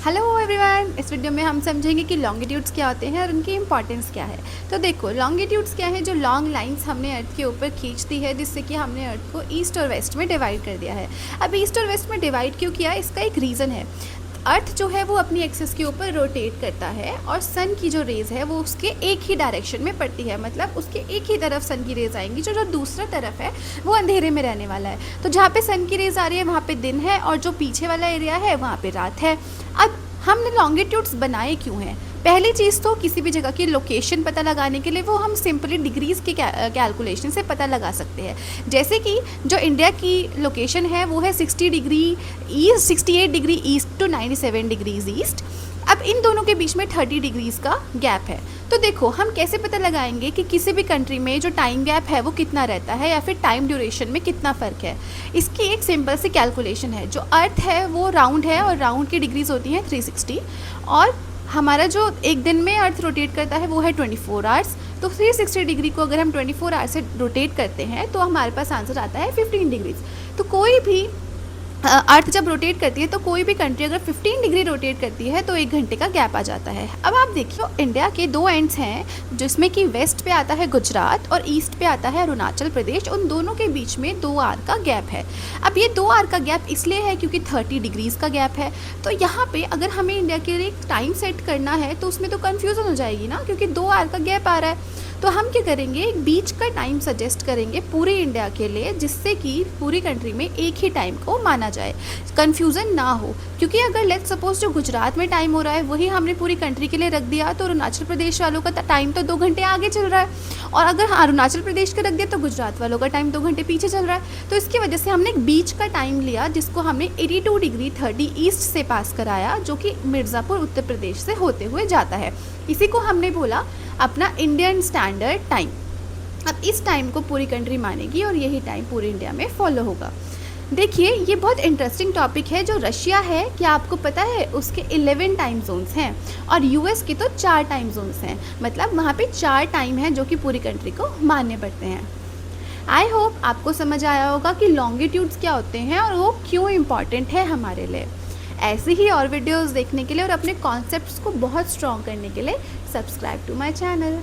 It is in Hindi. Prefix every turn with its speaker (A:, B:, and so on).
A: हेलो एवरीवन, इस वीडियो में हम समझेंगे कि लॉन्गिट्यूड्स क्या होते हैं और उनकी इंपॉर्टेंस क्या है। तो देखो, लॉन्गिट्यूड्स क्या है? जो लॉन्ग लाइंस हमने अर्थ के ऊपर खींचती है, जिससे कि हमने अर्थ को ईस्ट और वेस्ट में डिवाइड कर दिया है। अब ईस्ट और वेस्ट में डिवाइड क्यों किया, इसका एक रीज़न है। अर्थ जो है वो अपनी एक्सिस के ऊपर रोटेट करता है और सन की जो रेज़ है वो उसके एक ही डायरेक्शन में पड़ती है, मतलब उसके एक ही तरफ सन की रेज़ आएंगी। जो दूसरा तरफ है वो अंधेरे में रहने वाला है। तो जहाँ पे सन की रेज़ आ रही है वहाँ पे दिन है और जो पीछे वाला एरिया है वहाँ पे रात है। अब हमने लॉन्गिट्यूड्स बनाए क्यों हैं? पहली चीज़ तो किसी भी जगह की लोकेशन पता लगाने के लिए वो हम सिंपली डिग्रीज़ की कैलकुलेशन से पता लगा सकते हैं। जैसे कि जो इंडिया की लोकेशन है वो है 60 degree east, 68 degree east to 97 degrees east. अब इन दोनों के बीच में 30 डिग्रीज़ का गैप है। तो देखो, हम कैसे पता लगाएंगे कि किसी भी कंट्री में जो टाइम गैप है वो कितना रहता है या फिर टाइम ड्यूरेशन में कितना फ़र्क है? इसकी एक सिंपल सी कैलकुलेशन है। जो अर्थ है वो राउंड है और राउंड की डिग्रीज़ होती हैं 360, और हमारा जो एक दिन में अर्थ रोटेट करता है वो है 24 आवर्स। तो 360 डिग्री को अगर हम 24 आवर्स से रोटेट करते हैं तो हमारे पास आंसर आता है 15 डिग्रीज। तो कोई भी अर्थ जब रोटेट करती है तो कोई भी कंट्री अगर 15 डिग्री रोटेट करती है तो 1 घंटे का गैप आ जाता है। अब आप देखिए, इंडिया के 2 एंड्स हैं जिसमें कि वेस्ट पे आता है गुजरात और ईस्ट पे आता है अरुणाचल प्रदेश। उन दोनों के बीच में 2 आवर का गैप है। अब ये 2 आवर का गैप इसलिए है क्योंकि 30 डिग्रीज़ का गैप है। तो यहाँ पे अगर हमें इंडिया के लिए टाइम सेट करना है तो उसमें तो कन्फ्यूज़न हो जाएगी ना, क्योंकि 2 आवर का गैप आ रहा है। तो हम क्या करेंगे, एक बीच का टाइम सजेस्ट करेंगे पूरे इंडिया के लिए, जिससे कि पूरी कंट्री में एक ही टाइम को माना जाए, कन्फ्यूज़न ना हो। क्योंकि अगर लेट्स सपोज जो गुजरात में टाइम हो रहा है वही हमने पूरी कंट्री के लिए रख दिया तो अरुणाचल प्रदेश वालों का टाइम तो 2 घंटे आगे चल रहा है, और अगर अरुणाचल प्रदेश का रख दिया तो गुजरात वालों का टाइम 2 घंटे पीछे चल रहा है। तो इसकी वजह से हमने एक बीच का टाइम लिया जिसको हमने 82 डिग्री 30 ईस्ट से पास कराया, जो कि मिर्ज़ापुर उत्तर प्रदेश से होते हुए जाता है। इसी को हमने बोला अपना इंडियन स्टैंडर्ड टाइम। अब इस टाइम को पूरी कंट्री मानेगी और यही टाइम पूरे इंडिया में फॉलो होगा। देखिए, ये बहुत इंटरेस्टिंग टॉपिक है। जो रशिया है, क्या आपको पता है उसके 11 टाइम जोन्स हैं और यूएस के तो 4 टाइम जोन्स हैं, मतलब वहाँ पे 4 टाइम हैं जो कि पूरी कंट्री को मानने पड़ते हैं। आई होप आपको समझ आया होगा कि लॉन्गिट्यूड्स क्या होते हैं और वो क्यों इम्पॉर्टेंट है हमारे लिए। ऐसे ही और वीडियोस देखने के लिए और अपने कॉन्सेप्ट्स को बहुत स्ट्रॉन्ग करने के लिए सब्सक्राइब टू माय चैनल।